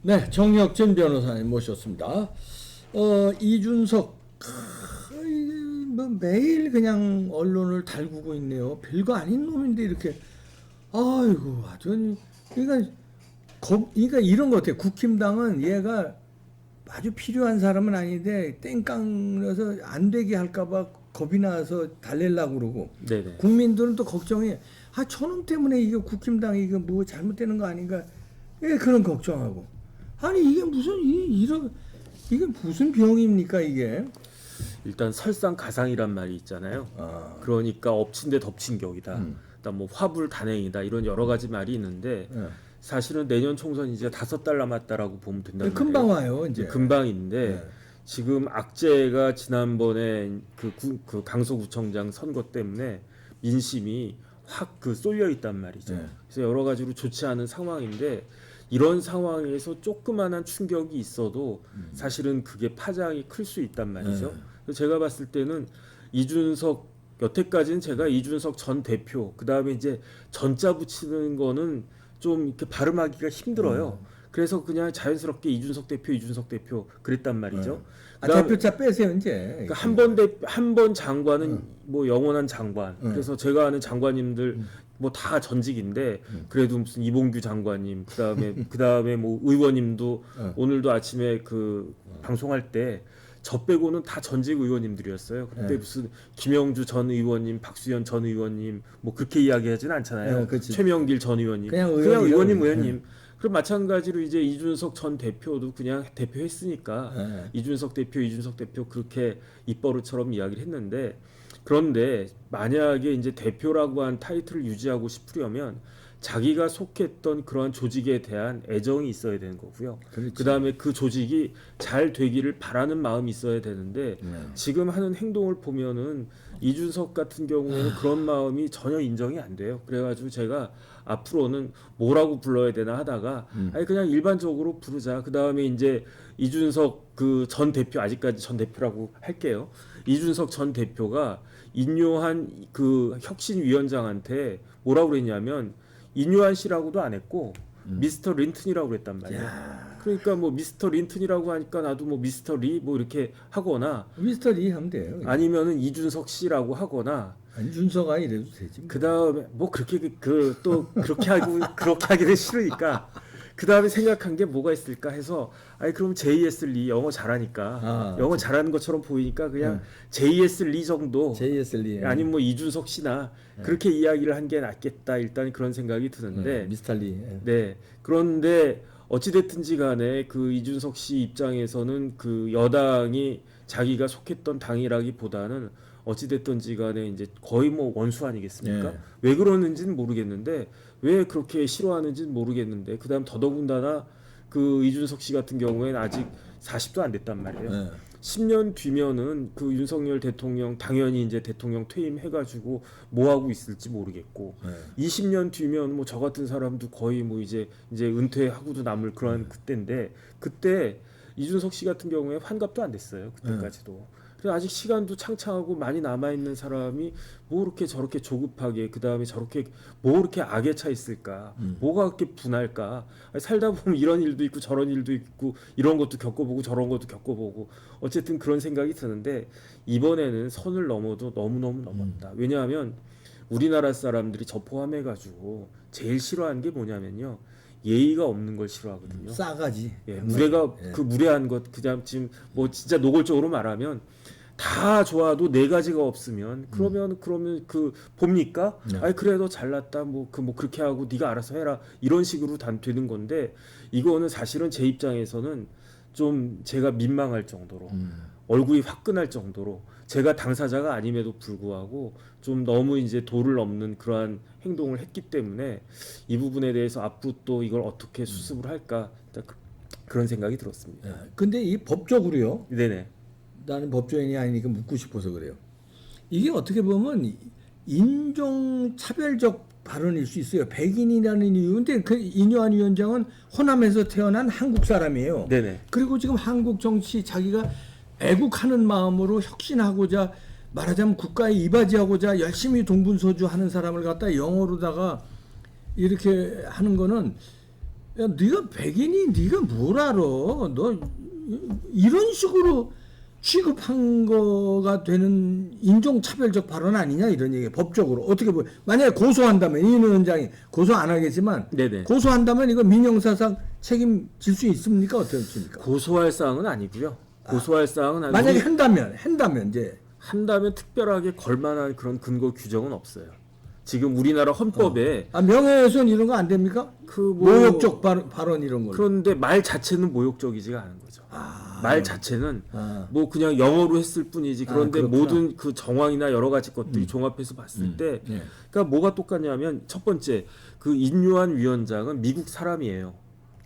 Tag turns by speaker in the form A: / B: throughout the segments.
A: 네, 정혁진 변호사님 모셨습니다. 이준석 뭐 매일 그냥 언론을 달구고 있네요. 별거 아닌 놈인데 이렇게 아이고 아주 그러니까 이런 것 같아요. 국힘당은 얘가 아주 필요한 사람은 아닌데 땡깡려서 안 되게 할까봐 겁이 나서 달래려고 그러고
B: 네네.
A: 국민들은 또 걱정이 저놈 때문에 이게 국힘당이 이거 뭐 잘못되는 거 아닌가 그런 걱정하고 아니 이게 무슨 병입니까 이게?
B: 일단 설상가상이란 말이 있잖아요. 그러니까 엎친 데 덮친 격이다. 일단 뭐 화불 단행이다 이런 여러 가지 말이 있는데 사실은 내년 총선 이제 5달 남았다라고 보면 된단 말이에요.
A: 금방 와요 이제.
B: 금방인데 지금 악재가 지난번에 그 강서구청장 선거 때문에 민심이 확 쏠려 있단 말이죠. 그래서 여러 가지로 좋지 않은 상황인데 이런 상황에서 조그만한 충격이 있어도 사실은 그게 파장이 클 수 있단 말이죠. 그래서 제가 봤을 때는 이준석 여태까지는 제가 이준석 전 대표 그다음에 이제 전자 붙이는 거는 좀 이렇게 발음하기가 힘들어요. 그래서 그냥 자연스럽게 이준석 대표 그랬단 말이죠.
A: 대표자 빼세요 이제.
B: 그러니까 한 번 장관은 뭐 영원한 장관. 그래서 제가 아는 장관님들 뭐 다 전직인데 그래도 무슨 이봉규 장관님 그다음에 뭐 의원님도 오늘도 아침에 그 방송할 때 저 빼고는 다 전직 의원님들이었어요. 그때 무슨 김영주 전 의원님, 박수현 전 의원님 뭐 그렇게 이야기하지는 않잖아요. 최명길 전 의원님, 그냥 의원님. 그럼 마찬가지로 이제 이준석 전 대표도 그냥 대표했으니까 이준석 대표 그렇게 입버릇처럼 이야기를 했는데 그런데 만약에 이제 대표라고 한 타이틀을 유지하고 싶으려면 자기가 속했던 그러한 조직에 대한 애정이 있어야 되는 거고요. 그다음에 그 조직이 잘 되기를 바라는 마음이 있어야 되는데 지금 하는 행동을 보면은 이준석 같은 경우에는 그런 마음이 전혀 인정이 안 돼요. 그래가지고 제가 앞으로는 뭐라고 불러야 되나 하다가 아니 그냥 일반적으로 부르자. 그다음에 이제 이준석 그 전 대표 아직까지 전 대표라고 할게요. 이준석 전 대표가 인요한 그 혁신위원장한테 뭐라고 그랬냐면 인요한 씨라고도 안 했고 미스터 린튼이라고 그랬단 말이에요. 그러니까 뭐 미스터 린튼이라고 하니까 나도 뭐 미스터 리 뭐 이렇게 하거나
A: 미스터 리 하면 돼요.
B: 아니면은 이준석 씨라고 하거나
A: 준서가 이래도 되지.
B: 그다음에 뭐 그렇게 또 그렇게 하기는 싫으니까 그다음에 생각한 게 뭐가 있을까 해서 아니 그럼 JS 리 영어 잘하니까 영어 잘하는 것처럼 보이니까 그냥 JS 리 정도
A: JS 리
B: 아니면 뭐 이준석 씨나 그렇게 이야기를 한 게 낫겠다 일단 그런 생각이 드는데
A: 미스터 리
B: 네 그런데 어찌됐든지 간에 그 이준석 씨 입장에서는 그 여당이 자기가 속했던 당이라기보다는 어찌됐든지 간에 이제 거의 뭐 원수 아니겠습니까? 왜 그러는지는 모르겠는데 왜 그렇게 싫어하는지는 모르겠는데 그다음 더더군다나 그 이준석 씨 같은 경우에는 아직 40도 안 됐단 말이에요. 10년 뒤면은 그 윤석열 대통령 당연히 이제 대통령 퇴임해가지고 뭐 하고 있을지 모르겠고 20년 뒤면 뭐 저 같은 사람도 거의 뭐 이제 은퇴하고도 남을 그런 그때인데 그때 이준석 씨 같은 경우에 환갑도 안 됐어요. 그때까지도. 그래서 아직 시간도 창창하고 많이 남아 있는 사람이 뭐 이렇게 저렇게 조급하게 그다음에 저렇게 뭐 이렇게 악에 차 있을까? 뭐가 그렇게 분할까? 아니, 살다 보면 이런 일도 있고 저런 일도 있고 이런 것도 겪어보고 저런 것도 겪어보고 어쨌든 그런 생각이 드는데 이번에는 선을 넘어도 너무너무 넘었다. 왜냐하면 우리나라 사람들이 저 포함해가지고 제일 싫어하는 게 뭐냐면요. 예의가 없는 걸 싫어하거든요.
A: 싸가지.
B: 그 무례한 것 그냥 지금 뭐 진짜 노골적으로 말하면 다 좋아도 4가지가 없으면 그러면 그 봅니까? 아니 그래도 잘났다 뭐 그렇게 하고 네가 알아서 해라 이런 식으로 되는 건데 이거는 사실은 제 입장에서는 좀 제가 민망할 정도로 얼굴이 화끈할 정도로 제가 당사자가 아님에도 불구하고 좀 너무 이제 도를 넘는 그러한 행동을 했기 때문에 이 부분에 대해서 앞으로 또 이걸 어떻게 수습을 할까 그런 생각이 들었습니다.
A: 근데 이 법적으로요.
B: 네네.
A: 나는 법조인이 아니니까 묻고 싶어서 그래요. 이게 어떻게 보면 인종차별적 발언일 수 있어요. 백인이라는 이유인데 그 인요한 위원장은 호남에서 태어난 한국 사람이에요.
B: 네네.
A: 그리고 지금 한국 정치 자기가 애국하는 마음으로 혁신하고자 말하자면 국가에 이바지하고자 열심히 동분서주하는 사람을 갖다 영어로다가 이렇게 하는 거는 야, 네가 백인이 네가 뭘 알아? 너 이런 식으로 취급한 거가 되는 인종차별적 발언 아니냐 이런 얘기. 법적으로 어떻게 보여? 만약에 고소한다면 이 위원장이 고소 안 하겠지만
B: 네네.
A: 고소한다면 이거 민형사상 책임질 수 있습니까? 어떻습니까?
B: 고소할 사항은 아니고요. 고소할 사항은 아니고
A: 만약에 한다면 이제
B: 한다면 특별하게 걸만한 그런 근거 규정은 없어요. 지금 우리나라 헌법에
A: 명예훼손 이런 거 안 됩니까?
B: 그 뭐
A: 모욕적 발언 이런 거.
B: 그런데 말 자체는 모욕적이지가 않은 거죠. 말 자체는 뭐 그냥 영어로 했을 뿐이지. 그런데
A: 그렇구나.
B: 모든 그 정황이나 여러 가지 것들이 종합해서 봤을 때,
A: 예.
B: 그러니까 뭐가 똑같냐면 첫 번째 그 인유한 위원장은 미국 사람이에요.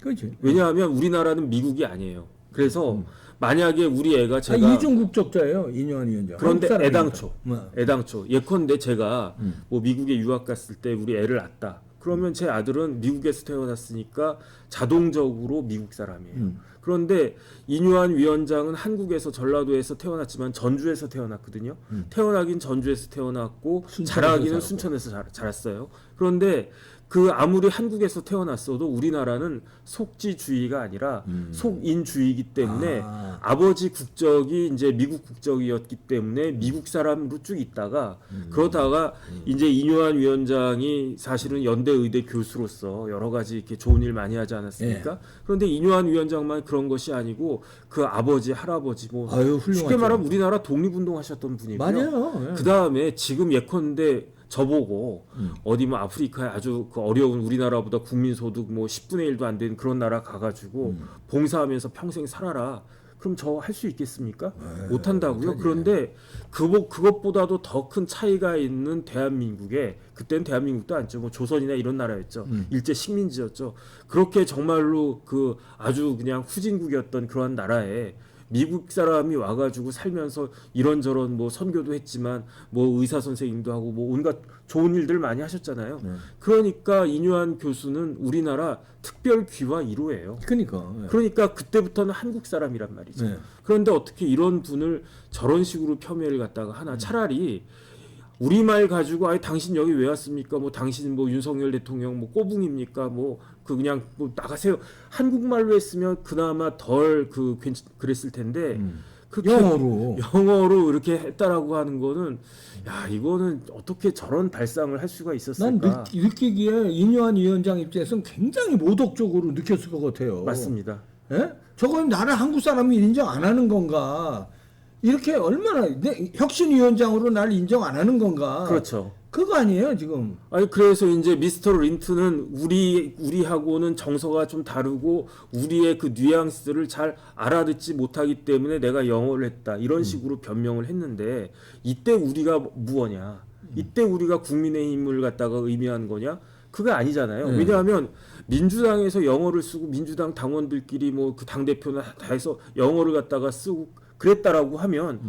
A: 그렇지.
B: 왜냐하면 우리나라는 미국이 아니에요. 그래서 만약에 우리 애가 제가
A: 이중 국적자예요 이뇨한 위원장.
B: 그런데
A: 한국 사람이니까.
B: 애당초 애당초 예컨대 제가 뭐 미국에 유학 갔을 때 우리 애를 낳았다. 그러면 제 아들은 미국에서 태어났으니까 자동적으로 미국 사람이에요. 그런데 이뇨한 위원장은 한국에서 전라도에서 태어났지만 전주에서 태어났거든요. 태어나긴 전주에서 태어났고 자라기는 순천에서 자랐어요. 그런데 그 아무리 한국에서 태어났어도 우리나라는 속지주의가 아니라 속인주의이기 때문에 아버지 국적이 이제 미국 국적이었기 때문에 미국 사람으로 쭉 있다가 그러다가 이제 이뇨한 위원장이 사실은 연대 의대 교수로서 여러 가지 이렇게 좋은 일 많이 하지 않았습니까?
A: 예.
B: 그런데 이뇨한 위원장만 그런 것이 아니고 그 아버지 할아버지 뭐
A: 훌륭하죠.
B: 쉽게 말하면 우리나라 독립운동하셨던 분이고요.
A: 맞아요. 예.
B: 그 다음에 지금 예컨대 저보고 어디 뭐 아프리카에 아주 그 어려운 우리나라보다 국민소득 뭐 10분의 1도 안 되는 그런 나라 가가지고 봉사하면서 평생 살아라. 그럼 저 할 수 있겠습니까? 못 한다고요. 그런데 그것보다도 더 큰 차이가 있는 대한민국에 그때는 대한민국도 아니죠. 뭐 조선이나 이런 나라였죠. 일제 식민지였죠. 그렇게 정말로 그 아주 그냥 후진국이었던 그러한 나라에 미국 사람이 와가지고 살면서 이런저런 뭐 선교도 했지만 뭐 의사 선생님도 하고 뭐 온갖 좋은 일들 많이 하셨잖아요. 그러니까 이뇨한 교수는 우리나라 특별 귀화 1호예요. 그러니까 그때부터는 한국 사람이란 말이죠.
A: 네.
B: 그런데 어떻게 이런 분을 저런 식으로 폄훼를 갖다가 하나? 차라리 우리말 가지고 아예 당신 여기 왜 왔습니까? 뭐 당신 뭐 윤석열 대통령 뭐 꼬붕입니까? 뭐 그 그냥 뭐 나가세요. 한국말로 했으면 그나마 덜 그랬을 텐데 영어로 이렇게 했다라고 하는 거는 야 이거는 어떻게 저런 발상을 할 수가 있었을까?
A: 난 느끼기에 이뇨한 위원장 입장에서는 굉장히 모독적으로 느꼈을 것 같아요.
B: 맞습니다.
A: 예? 저건 나를 한국 사람이 인정 안 하는 건가? 이렇게 얼마나 혁신위원장으로 나를 인정 안 하는 건가?
B: 그렇죠.
A: 그거 아니에요 지금.
B: 아니 그래서 이제 미스터 린트는 우리하고는 정서가 좀 다르고 우리의 그 뉘앙스를 잘 알아듣지 못하기 때문에 내가 영어를 했다 이런 식으로 변명을 했는데 이때 우리가 무엇냐? 이때 우리가 국민의힘을 갖다가 의미하는 거냐? 그게 아니잖아요. 왜냐하면 민주당에서 영어를 쓰고 민주당 당원들끼리 뭐 그 당 대표나 다 해서 영어를 갖다가 쓰고 그랬다라고 하면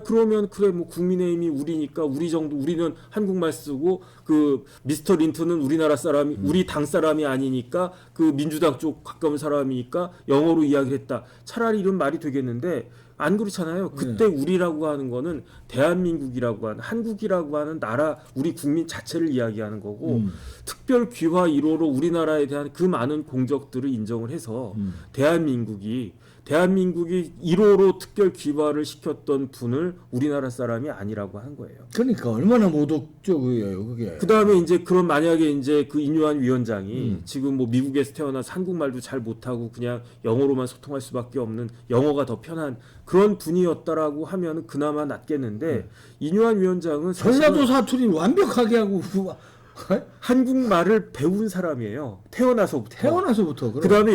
B: 그러면 그래 뭐 국민의힘이 우리니까 우리는 한국말 쓰고 그 미스터 린트는 우리나라 사람이 우리 당 사람이 아니니까 그 민주당 쪽 가까운 사람이니까 영어로 이야기를 했다. 차라리 이런 말이 되겠는데 안 그렇잖아요. 그때 우리라고 하는 거는 대한민국이라고 하는 한국이라고 하는 나라 우리 국민 자체를 이야기하는 거고 특별 귀화 1호로 우리나라에 대한 그 많은 공적들을 인정을 해서 대한민국이 1호로 특별 귀화를 시켰던 분을 우리나라 사람이 아니라고 한 거예요.
A: 그러니까 얼마나 모독적이에요 그게.
B: 그 다음에 이제 그런 만약에 이제 그 이뇨한 위원장이 지금 뭐 미국에서 태어나서 한국말도 잘 못하고 그냥 영어로만 소통할 수밖에 없는 영어가 더 편한 그런 분이었다라고 하면 그나마 낫겠는데 이뇨한 위원장은
A: 전라도 사투리 완벽하게 하고
B: 한국말을 배운 사람이에요. 태어나서부터.
A: 그럼.
B: 그다음에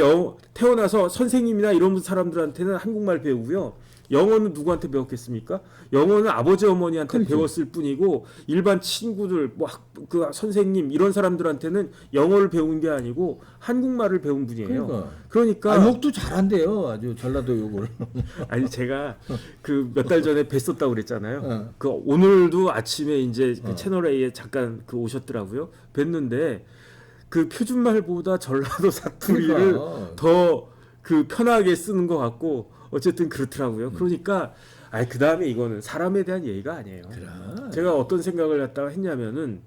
B: 태어나서 선생님이나 이런 사람들한테는 한국말 배우고요. 영어는 누구한테 배웠겠습니까? 영어는 아버지 어머니한테 배웠을 뿐이고 일반 친구들 그 선생님 이런 사람들한테는 영어를 배운 게 아니고 한국말을 배운 분이에요. 그러니까
A: 욕도 잘한대요. 아주 전라도 욕을.
B: 아니 제가 그 몇 달 전에 뵀었다고 그랬잖아요. 그 오늘도 아침에 이제 그 채널 A에 잠깐 그 오셨더라고요. 뵀는데 그 표준말보다 전라도 사투리를 더 그 편하게 쓰는 것 같고 어쨌든 그렇더라고요. 그러니까 그 다음에 이거는 사람에 대한 예의가 아니에요. 제가 어떤 생각을 갖다가 했냐면은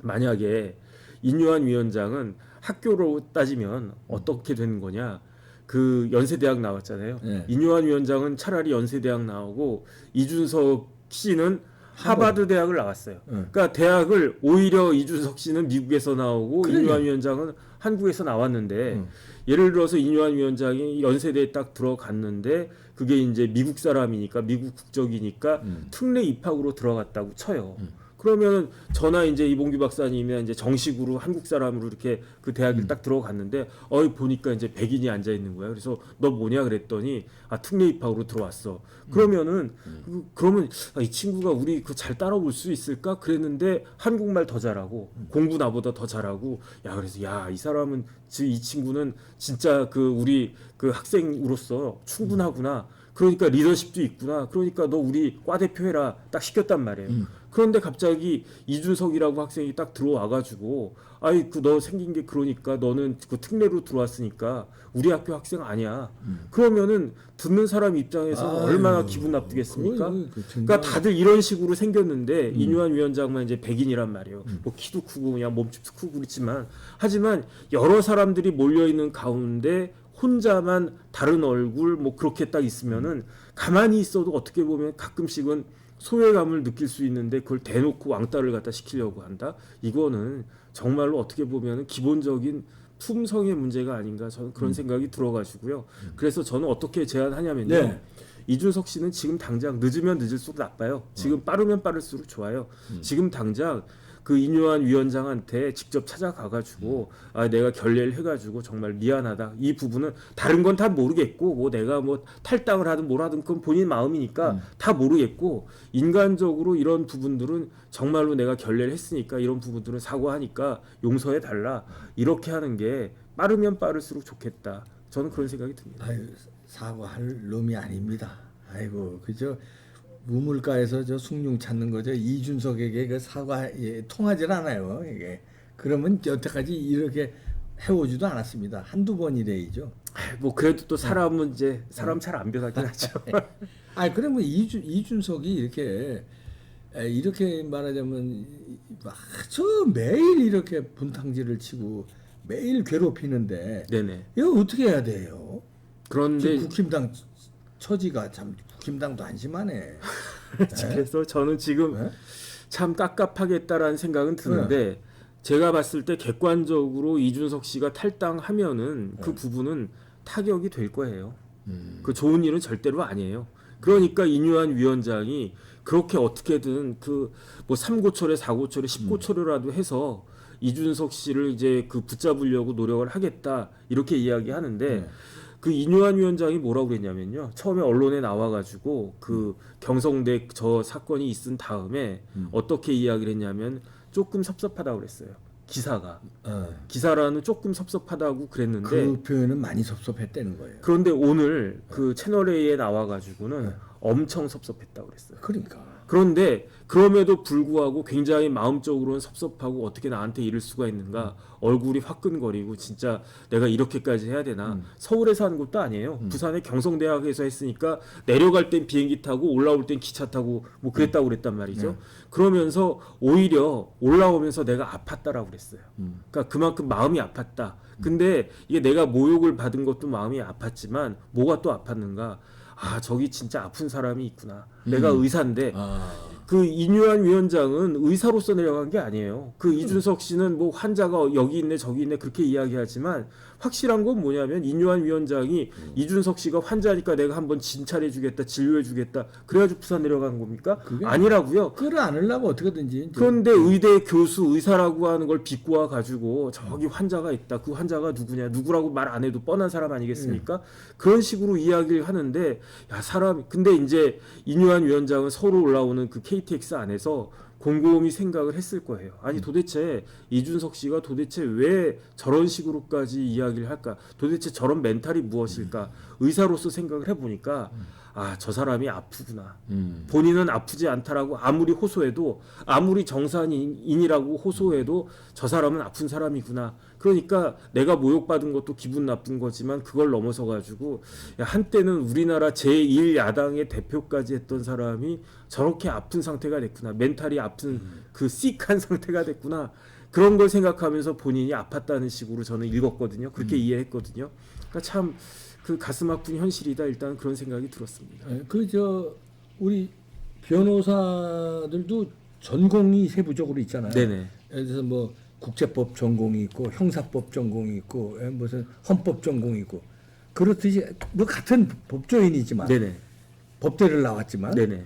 B: 만약에 인요한 위원장은 학교로 따지면 어떻게 되는 거냐? 그 연세대학 나왔잖아요.
A: 네.
B: 인요한 위원장은 차라리 연세대학 나오고 이준석 씨는 하버드 대학을 나왔어요. 그러니까 대학을 오히려 이준석 씨는 미국에서 나오고 인요한 위원장은 한국에서 나왔는데 예를 들어서 인요한 위원장이 연세대에 딱 들어갔는데 그게 이제 미국 사람이니까 미국 국적이니까 특례 입학으로 들어갔다고 쳐요. 그러면 저나 이제 이봉규 박사님이 이제 정식으로 한국 사람으로 이렇게 그 대학을 딱 들어갔는데 보니까 이제 백인이 앉아 있는 거야. 그래서 너 뭐냐 그랬더니 특례 입학으로 들어왔어. 그러면은 그러면 이 친구가 우리 그 잘 따라올 수 있을까 그랬는데 한국말 더 잘하고 공부 나보다 더 잘하고 그래서 이 사람은 이 친구는 진짜 그 우리 그 학생으로서 충분하구나. 그러니까 리더십도 있구나. 그러니까 너 우리 과 대표 해라. 딱 시켰단 말이에요. 그런데 갑자기 이준석이라고 학생이 딱 들어와가지고 너 생긴 게 그러니까 너는 그 특례로 들어왔으니까 우리 학교 학생 아니야. 그러면은 듣는 사람 입장에서 얼마나 기분 나쁘겠습니까? 그러니까 다들 이런 식으로 생겼는데 인요한 위원장만 이제 백인이란 말이에요. 뭐 키도 크고 그냥 몸집도 크고 그렇지만 하지만 여러 사람들이 몰려 있는 가운데 혼자만 다른 얼굴 뭐 그렇게 딱 있으면은 가만히 있어도 어떻게 보면 가끔씩은 소외감을 느낄 수 있는데 그걸 대놓고 왕따를 갖다 시키려고 한다. 이거는 정말로 어떻게 보면은 기본적인 품성의 문제가 아닌가 저는 그런 생각이 들어가지고요. 그래서 저는 어떻게 제안하냐면요.
A: 네.
B: 이준석 씨는 지금 당장 늦으면 늦을수록 나빠요. 지금 빠르면 빠를수록 좋아요. 지금 당장 그 인요한 위원장한테 직접 찾아가가지고 내가 결례를 해가지고 정말 미안하다. 이 부분은 다른 건 다 모르겠고 뭐 내가 뭐 탈당을 하든 뭘 하든 그건 본인 마음이니까 다 모르겠고 인간적으로 이런 부분들은 정말로 내가 결례를 했으니까 이런 부분들은 사과하니까 용서해 달라. 이렇게 하는 게 빠르면 빠를수록 좋겠다. 저는 그런 생각이 듭니다.
A: 사과할 놈이 아닙니다. 아이고 그저 우물가에서 저 숭늉 찾는 거죠. 이준석에게 그 사과 통하질 않아요. 이게 그러면 여태까지 이렇게 해오지도 않았습니다. 한두 번이래이죠.
B: 뭐 그래도 또 사람은 이제 사람 잘 안 변하긴 하죠.
A: 그러면 이준석이 이렇게 말하자면 아주 매일 이렇게 분탕질을 치고 매일 괴롭히는데
B: 네네.
A: 이거 어떻게 해야 돼요?
B: 그런데
A: 국힘당 처지가 참 국힘당도 한심하네.
B: 그래서 저는 지금 참 깝깝하겠다라는 생각은 드는데 제가 봤을 때 객관적으로 이준석 씨가 탈당하면은 그 부분은 타격이 될 거예요. 그 좋은 일은 절대로 아니에요. 그러니까 인요한 위원장이 그렇게 어떻게든 그 뭐 3고초래 4고초래 10고초래라도 해서 이준석 씨를 이제 그 붙잡으려고 노력을 하겠다 이렇게 이야기하는데 그 인요한 위원장이 뭐라고 그랬냐면요. 처음에 언론에 나와가지고 그 경성대 저 사건이 있은 다음에 어떻게 이야기를 했냐면 조금 섭섭하다고 그랬어요. 기사가. 기사라는 조금 섭섭하다고 그랬는데
A: 그 표현은 많이 섭섭했다는 거예요.
B: 그런데 오늘 그 채널A에 나와가지고는 엄청 섭섭했다고 그랬어요.
A: 그러니까.
B: 그런데 그럼에도 불구하고 굉장히 마음적으로는 섭섭하고 어떻게 나한테 이럴 수가 있는가 얼굴이 화끈거리고 진짜 내가 이렇게까지 해야 되나 서울에서 한 것도 아니에요. 부산의 경성대학에서 했으니까 내려갈 땐 비행기 타고 올라올 땐 기차 타고 뭐 그랬다고 그랬단 말이죠. 그러면서 오히려 올라오면서 내가 아팠다라고 그랬어요. 그러니까 그만큼 마음이 아팠다. 근데 이게 내가 모욕을 받은 것도 마음이 아팠지만 뭐가 또 아팠는가? 저기 진짜 아픈 사람이 있구나. 내가 의사인데 그 인요한 위원장은 의사로서 내려간 게 아니에요. 그 이준석 씨는 뭐 환자가 여기 있네 저기 있네 그렇게 이야기하지만 확실한 건 뭐냐면 인요한 위원장이 이준석 씨가 환자니까 내가 한번 진찰해 주겠다 진료해 주겠다 그래가지고 부산 내려간 겁니까? 아니라고요.
A: 끌어안으려고 어떻게든지.
B: 그런데 의대 교수 의사라고 하는 걸 빚고 와 가지고 저기 환자가 있다. 그 환자가 누구냐 누구라고 말 안 해도 뻔한 사람 아니겠습니까? 그런 식으로 이야기를 하는데 근데 이제 인요한 위원장은 서로 올라오는 그 KTX 안에서 곰곰이 생각을 했을 거예요. 아니 도대체 이준석 씨가 도대체 왜 저런 식으로까지 이야기를 할까? 도대체 저런 멘탈이 무엇일까? 의사로서 생각을 해보니까 저 사람이 아프구나. 본인은 아프지 않다라고 아무리 호소해도 아무리 정상인이라고 호소해도 저 사람은 아픈 사람이구나. 그러니까 내가 모욕받은 것도 기분 나쁜 거지만 그걸 넘어서 가지고 한때는 우리나라 제1야당의 대표까지 했던 사람이 저렇게 아픈 상태가 됐구나. 멘탈이 아픈 그 시크한 상태가 됐구나. 그런 걸 생각하면서 본인이 아팠다는 식으로 저는 읽었거든요. 그렇게 이해했거든요. 그러니까 참 그 가슴 아픈 현실이다 일단 그런 생각이 들었습니다.
A: 그 우리 변호사들도 전공이 세부적으로 있잖아요.
B: 네네.
A: 예를 들어서 뭐 국제법 전공이 있고 형사법 전공이 있고 무슨 헌법 전공이 있고 그렇듯이 뭐 같은 법조인이지만
B: 네네.
A: 법대를 나왔지만
B: 네네.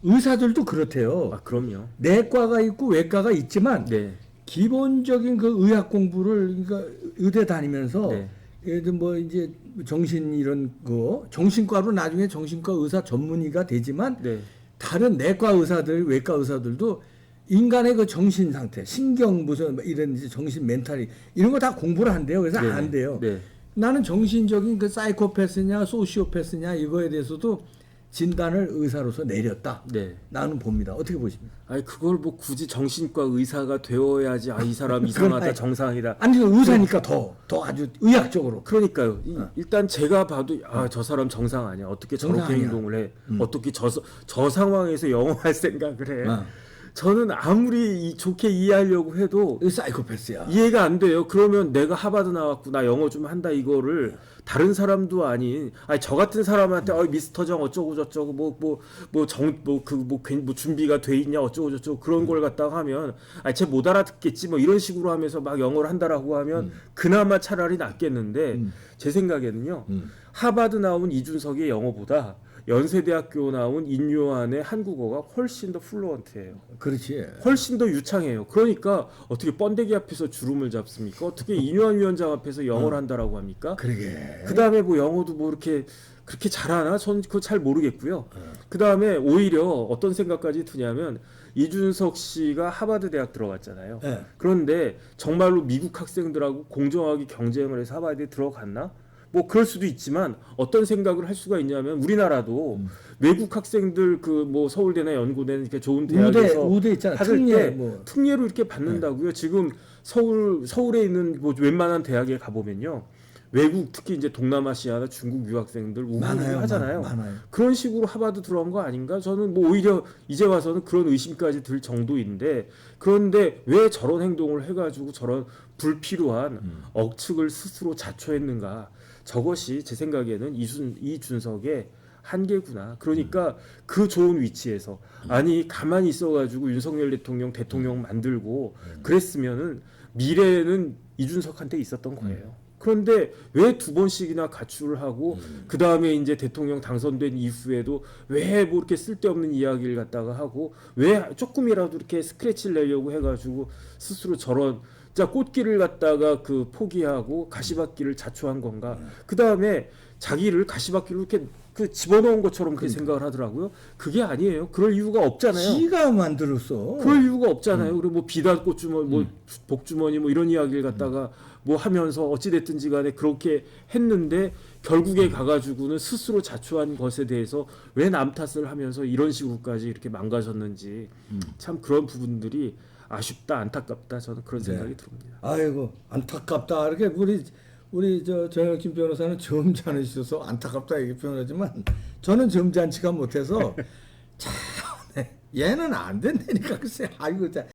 A: 의사들도 그렇대요.
B: 아 그럼요.
A: 내과가 있고 외과가 있지만
B: 네.
A: 기본적인 그 의학 공부를 그러니까 의대 다니면서
B: 네.
A: 예를 들어 뭐 이제 정신 이런 거 정신과로 나중에 정신과 의사 전문의가 되지만
B: 네.
A: 다른 내과 의사들 외과 의사들도 인간의 그 정신 상태 신경 무슨 이런 이제 정신 멘탈이 이런 거 다 공부를 한대요. 그래서
B: 네.
A: 안 돼요.
B: 네.
A: 나는 정신적인 그 사이코패스냐 소시오패스냐 이거에 대해서도 진단을 의사로서 내렸다.
B: 네.
A: 나는 봅니다. 어떻게 보십니까?
B: 아니 그걸 뭐 굳이 정신과 의사가 되어야지 이 사람 이상하다
A: 아니,
B: 정상이다.
A: 아니 의사니까 더 아주 의학적으로.
B: 그러니까요. 일단 제가 봐도 저 사람 정상 아니야. 어떻게 저렇게
A: 정상 아니야.
B: 행동을 해? 어떻게 저 상황에서 영어할 생각을 해?
A: 어.
B: 저는 아무리 좋게 이해하려고 해도
A: 사이코패스야.
B: 이해가 안 돼요. 그러면 내가 하버드 나왔고 나 영어 좀 한다 이거를 다른 사람도 아닌 저 같은 사람한테 미스터 정 어쩌고 저쩌고 뭐 준비가 돼 있냐 어쩌고 저쩌고 그런 걸 갖다가 하면 쟤 못 알아듣겠지 뭐 이런 식으로 하면서 막 영어를 한다라고 하면 그나마 차라리 낫겠는데 제 생각에는요. 하버드 나온 이준석의 영어보다 연세대학교 나온 인요한의 한국어가 훨씬 더 플루언트해요.
A: 그렇지.
B: 훨씬 더 유창해요. 그러니까 어떻게 번데기 앞에서 주름을 잡습니까? 어떻게 인요한 위원장 앞에서 영어를 한다라고 합니까?
A: 그러게.
B: 그다음에 뭐 영어도 뭐 이렇게 그렇게 잘하나? 전 그거 잘 모르겠고요. 그다음에 오히려 어떤 생각까지 드냐면 이준석 씨가 하버드 대학 들어갔잖아요.
A: 네.
B: 그런데 정말로 미국 학생들하고 공정하게 경쟁을 해서 하버드에 들어갔나? 뭐 그럴 수도 있지만 어떤 생각을 할 수가 있냐면 우리나라도 외국 학생들 그 뭐 서울대나 연고대나 이렇게 좋은 대학에서
A: 우대 있잖아.
B: 받을
A: 특례
B: 때
A: 뭐.
B: 특례로 이렇게 받는다고요. 지금 서울에 있는 뭐 웬만한 대학에 가보면요. 외국 특히 이제 동남아시아나 중국 유학생들 우분을 하잖아요.
A: 많아요.
B: 그런 식으로 하버드 들어간 거 아닌가? 저는 뭐 오히려 이제 와서는 그런 의심까지 들 정도인데 그런데 왜 저런 행동을 해가지고 저런 불필요한 억측을 스스로 자초했는가? 저것이 제 생각에는 이준석의 한계구나. 그러니까 그 좋은 위치에서 아니 가만히 있어가지고 윤석열 대통령 만들고 그랬으면은 미래는 이준석한테 있었던 거예요. 그런데 왜 두 번씩이나 가출을 하고 그 다음에 이제 대통령 당선된 이후에도 왜 뭐 이렇게 쓸데없는 이야기를 갖다가 하고 왜 조금이라도 이렇게 스크래치를 내려고 해가지고 스스로 저런 꽃길을 갖다가 그 포기하고 가시밭길을 자초한 건가? 그 다음에 자기를 가시밭길로 이렇게 그 집어넣은 것처럼 그렇게 생각을 하더라고요. 그게 아니에요. 그럴 이유가 없잖아요.
A: 지가 만들었어.
B: 그럴 이유가 없잖아요. 그리고 뭐 비단 꽃주머니, 뭐 복주머니 뭐 이런 이야기를 갖다가 뭐 하면서 어찌 됐든지 간에 그렇게 했는데 결국에 가가지고는 스스로 자초한 것에 대해서 왜 남 탓을 하면서 이런 식으로까지 이렇게 망가졌는지 참 그런 부분들이 아쉽다, 안타깝다 저는 그런 생각이 듭니다.
A: 아이고 안타깝다. 이렇게 우리 정혁진 변호사는 점잖으셔서 안타깝다 이게 표현하지만 저는 점잖지가 못해서 참 얘는 안 된다니까 글쎄. 아이고